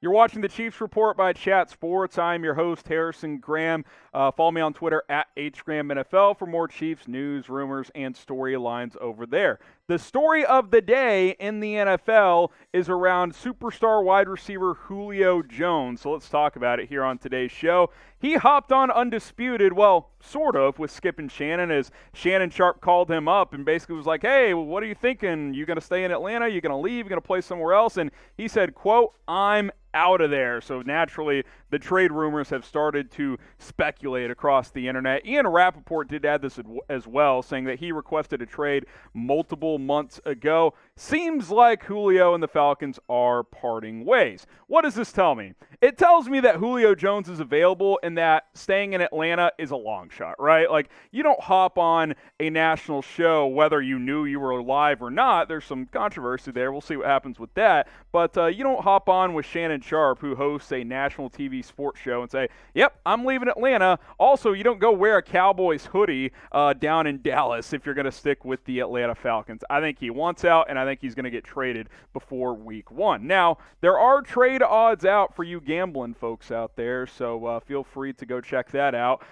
You're watching the Chiefs Report by Chat Sports. I'm your host, Harrison Graham. Follow me on Twitter at HGrahamNFL for more Chiefs news, rumors, and storylines over there. The story of the day in the NFL is around superstar wide receiver Julio Jones. So let's talk about it here on today's show. He hopped on Undisputed, well, sort of, with Skip and Shannon, as Shannon Sharp called him up and basically was like, hey, what are you thinking? You going to stay in Atlanta? You going to leave? You going to play somewhere else? And he said, quote, I'm out of there. So naturally, the trade rumors have started to speculate across the internet. Ian Rapoport did add this as well, saying that he requested a trade multiple months ago. Seems like Julio and the Falcons are parting ways. What does this tell me? It tells me that Julio Jones is available and that staying in Atlanta is a long shot, right? Like, you don't hop on a national show whether you knew you were live or not. There's some controversy there. We'll see what happens with that. But you don't hop on with Shannon Sharp, who hosts a national TV sports show, and say, yep, I'm leaving Atlanta. Also, you don't go wear a Cowboys hoodie down in Dallas if you're going to stick with the Atlanta Falcons. I think he wants out, and I think he's going to get traded before week 1. Now, there are trade odds out for you gambling folks out there, so feel free to go check that out.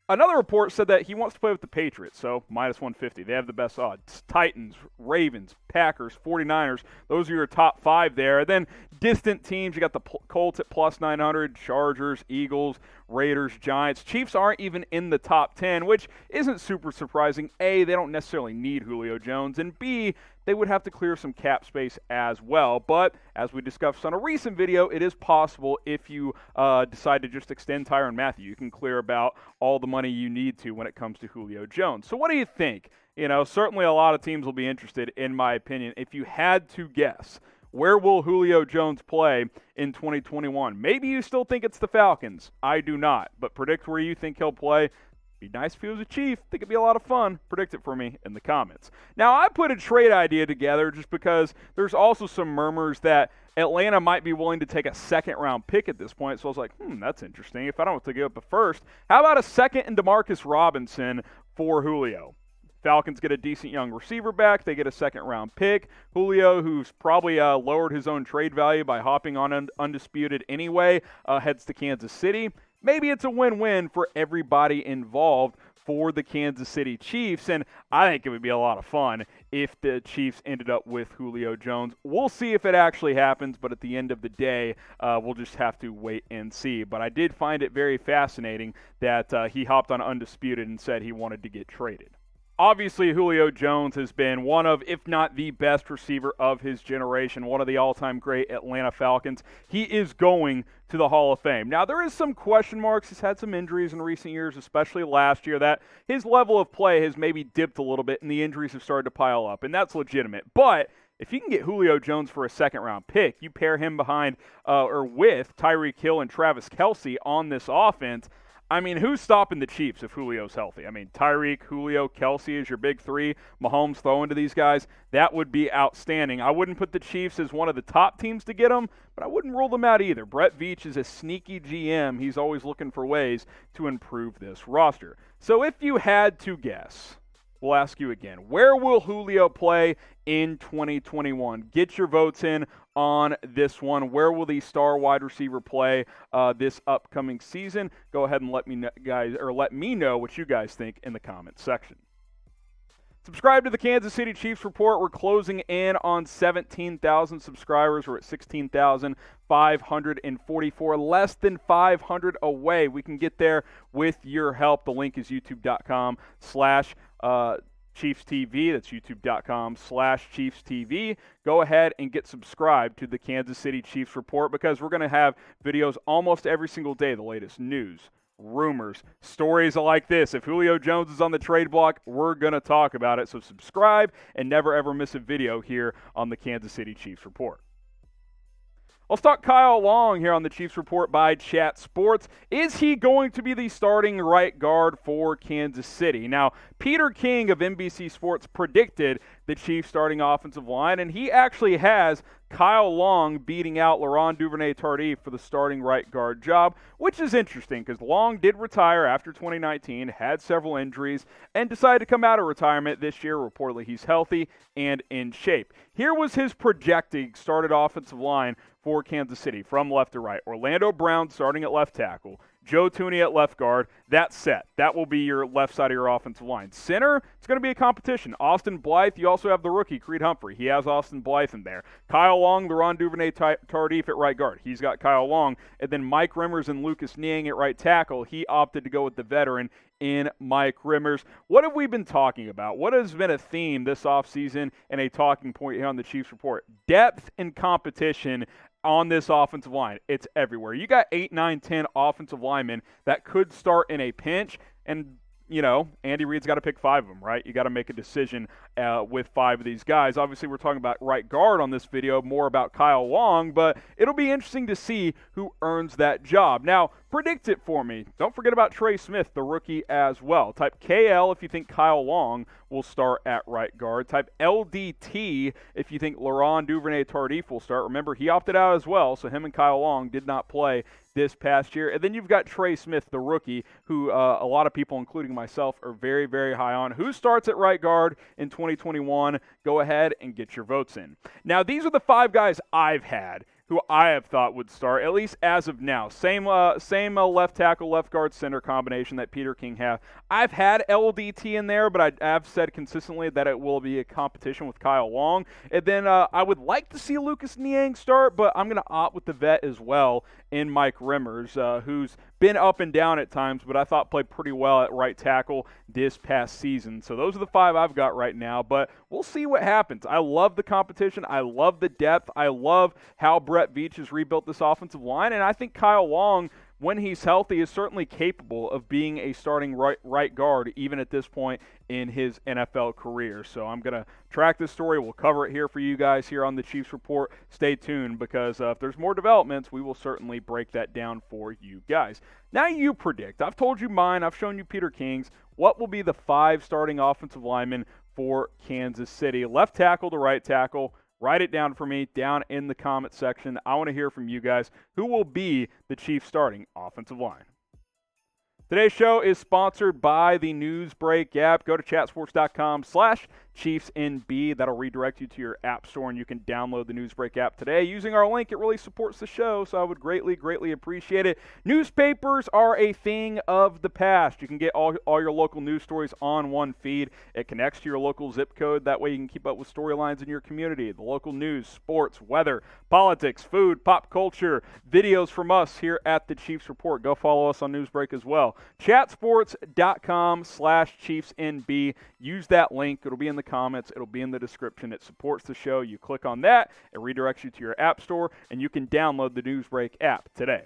Another report said that he wants to play with the Patriots, so minus 150. They have the best odds. Titans, Ravens, Packers, 49ers, those are your top 5 there. Then distant teams, you got the Colts at plus 900, Chargers, Eagles, Raiders, Giants. Chiefs aren't even in the top 10, which isn't super surprising. A, they don't necessarily need Julio Jones, and B, they would have to clear some cap space as well. But as we discussed on a recent video, it is possible if you decide to just extend Tyrann Mathieu. You can clear about all the money you need to when it comes to Julio Jones. So what do you think? You know, certainly a lot of teams will be interested, in my opinion. If you had to guess, where will Julio Jones play in 2021? Maybe you still think it's the Falcons. I do not. But predict where you think he'll play. Be nice if he was a Chief. Think it'd be a lot of fun. Predict it for me in the comments. Now, I put a trade idea together just because there's also some murmurs that Atlanta might be willing to take a second-round pick at this point. So I was like, that's interesting. If I don't have to give up a first, how about a second and DeMarcus Robinson for Julio? Falcons get a decent young receiver back. They get a second-round pick. Julio, who's probably lowered his own trade value by hopping on Undisputed anyway, heads to Kansas City. Maybe it's a win-win for everybody involved for the Kansas City Chiefs, and I think it would be a lot of fun if the Chiefs ended up with Julio Jones. We'll see if it actually happens, but at the end of the day, we'll just have to wait and see. But I did find it very fascinating that he hopped on Undisputed and said he wanted to get traded. Obviously, Julio Jones has been one of, if not the best receiver of his generation, one of the all-time great Atlanta Falcons. He is going to the Hall of Fame. Now, there is some question marks. He's had some injuries in recent years, especially last year, that his level of play has maybe dipped a little bit, and the injuries have started to pile up, and that's legitimate. But if you can get Julio Jones for a second-round pick, you pair him behind or with Tyreek Hill and Travis Kelce on this offense, I mean, who's stopping the Chiefs if Julio's healthy? I mean, Tyreek, Julio, Kelce is your big 3. Mahomes throwing to these guys. That would be outstanding. I wouldn't put the Chiefs as one of the top teams to get them, but I wouldn't rule them out either. Brett Veach is a sneaky GM. He's always looking for ways to improve this roster. So if you had to guess, we'll ask you again, where will Julio play in 2021? Get your votes in on this one. Where will the star wide receiver play this upcoming season? Go ahead and let me know what you guys think in the comments section. Subscribe to the Kansas City Chiefs Report. We're closing in on 17,000 subscribers. We're at 16,544, less than 500 away. We can get there with your help. The link is youtube.com/Chiefs TV. That's youtube.com/Chiefs TV. Go ahead and get subscribed to the Kansas City Chiefs Report because we're going to have videos almost every single day, the latest news, rumors, stories like this. If Julio Jones is on the trade block, we're going to talk about it. So subscribe and never ever miss a video here on the Kansas City Chiefs Report. Let's talk Kyle Long here on the Chiefs Report by Chat Sports. Is he going to be the starting right guard for Kansas City? Now, Peter King of NBC Sports predicted the Chiefs starting offensive line, and he actually has Kyle Long beating out Laurent Duvernay-Tardif for the starting right guard job, which is interesting because Long did retire after 2019, had several injuries, and decided to come out of retirement this year. Reportedly, he's healthy and in shape. Here was his projected started offensive line for Kansas City from left to right. Orlando Brown starting at left tackle. Joe Thuney at left guard. That's set. That will be your left side of your offensive line. Center, it's going to be a competition. Austin Blythe, you also have the rookie, Creed Humphrey. He has Austin Blythe in there. Kyle Long, Laurent Duvernay-Tardif at right guard. He's got Kyle Long. And then Mike Rimmers and Lucas Niang at right tackle. He opted to go with the veteran in Mike Rimmers. What have we been talking about? What has been a theme this offseason and a talking point here on the Chiefs Report? Depth and competition on this offensive line. It's everywhere. You got 8, 9, 10 offensive linemen that could start in a pinch, and Andy Reid's got to pick 5 of them, right? You got to make a decision with 5 of these guys. Obviously, we're talking about right guard on this video, more about Kyle Long, but it'll be interesting to see who earns that job. Now, predict it for me. Don't forget about Trey Smith, the rookie, as well. Type KL if you think Kyle Long will start at right guard. Type LDT if you think Laurent Duvernay-Tardif will start. Remember, he opted out as well, so him and Kyle Long did not play this past year. And then you've got Trey Smith, the rookie, who a lot of people, including myself, are very, very high on. Who starts at right guard in 2021? Go ahead and get your votes in. Now, these are the 5 guys I've had who I have thought would start, at least as of now. Same left tackle, left guard, center combination that Peter King have. I've had LDT in there, but I have said consistently that it will be a competition with Kyle Long. And then I would like to see Lucas Niang start, but I'm going to opt with the vet as well in Mike Rimmers, who's been up and down at times, but I thought played pretty well at right tackle this past season. So those are the 5 I've got right now, but we'll see what happens. I love the competition. I love the depth. I love how Brett Veach has rebuilt this offensive line, and I think Kyle Long, when he's healthy, is certainly capable of being a starting right guard even at this point in his NFL career. So I'm going to track this story. We'll cover it here for you guys here on the Chiefs Report. Stay tuned because if there's more developments, we will certainly break that down for you guys. Now you predict. I've told you mine. I've shown you Peter King's. What will be the 5 starting offensive linemen for Kansas City? Left tackle to right tackle. Write it down for me down in the comment section. I want to hear from you guys. Who will be the Chiefs starting offensive line? Today's show is sponsored by the Newsbreak app. Go to chatsports.com/ChiefsNB. That'll redirect you to your app store, and you can download the Newsbreak app today. Using our link, it really supports the show, so I would greatly, greatly appreciate it. Newspapers are a thing of the past. You can get all your local news stories on one feed. It connects to your local zip code. That way you can keep up with storylines in your community. The local news, sports, weather, politics, food, pop culture, videos from us here at the Chiefs Report. Go follow us on Newsbreak as well. Chatsports.com/ChiefsNB. Use that link. It'll be in the comments. It'll be in the description. It supports the show. You click on that. It redirects you to your app store, and you can download the Newsbreak app today.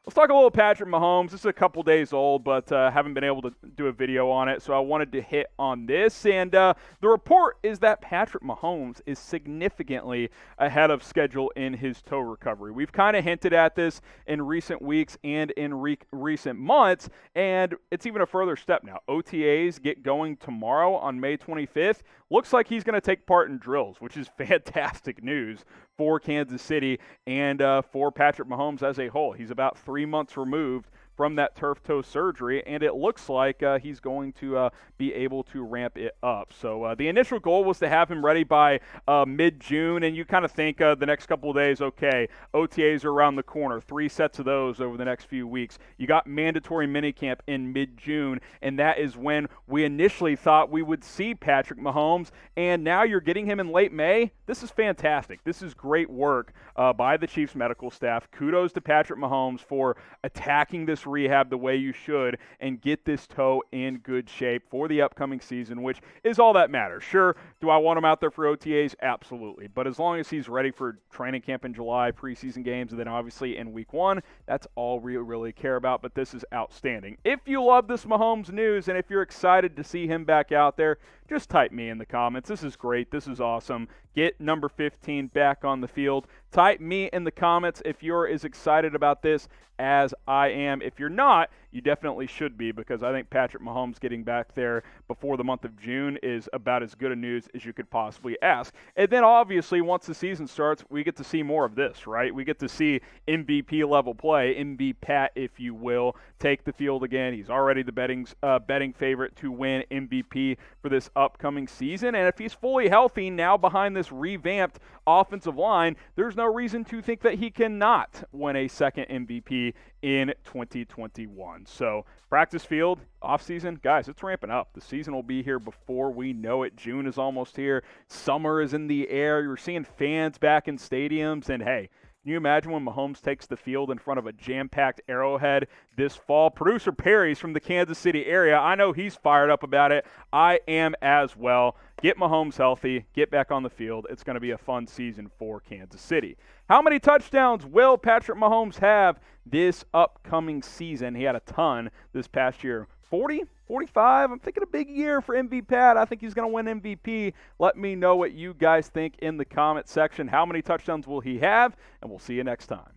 Let's talk a little Patrick Mahomes. This is a couple days old, but haven't been able to do a video on it, so I wanted to hit on this. And the report is that Patrick Mahomes is significantly ahead of schedule in his toe recovery. We've kind of hinted at this in recent weeks and in recent months, and it's even a further step now. OTAs get going tomorrow on May 25th. Looks like he's going to take part in drills, which is fantastic news for Kansas City and for Patrick Mahomes as a whole. He's about 3 months removed from that turf toe surgery, and it looks like he's going to be able to ramp it up. So the initial goal was to have him ready by mid-June, and you kind of think the next couple of days, okay, OTAs are around the corner, 3 sets of those over the next few weeks. You got mandatory minicamp in mid-June, and that is when we initially thought we would see Patrick Mahomes, and now you're getting him in late May. This is fantastic. This is great work by the Chiefs medical staff. Kudos to Patrick Mahomes for attacking this rehab the way you should and get this toe in good shape for the upcoming season, which is all that matters. Sure, do I want him out there for OTAs? Absolutely. But as long as he's ready for training camp in July, preseason games, and then obviously in week 1, that's all we really care about. But this is outstanding. If you love this Mahomes news and if you're excited to see him back out there, just type me in the comments. This is great. This is awesome. Get number 15 back on the field. Type me in the comments if you're as excited about this as I am. If you're not, you definitely should be, because I think Patrick Mahomes getting back there before the month of June is about as good a news as you could possibly ask. And then obviously once the season starts, we get to see more of this, right? We get to see MVP level play, MVP Pat, if you will, take the field again. He's already the betting favorite to win MVP for this upcoming season. And if he's fully healthy now behind this revamped offensive line, there's no reason to think that he cannot win a second MVP in 2021. So practice field, offseason, guys, it's ramping up. The season will be here before we know it. June is almost here. Summer is in the air. You're seeing fans back in stadiums. And hey, can you imagine when Mahomes takes the field in front of a jam-packed Arrowhead this fall? Producer Perry's from the Kansas City area. I know he's fired up about it. I am as well. Get Mahomes healthy. Get back on the field. It's going to be a fun season for Kansas City. How many touchdowns will Patrick Mahomes have this upcoming season? He had a ton this past year. 40, 45. I'm thinking a big year for MVP Pat. I think he's going to win MVP. Let me know what you guys think in the comment section. How many touchdowns will he have? And we'll see you next time.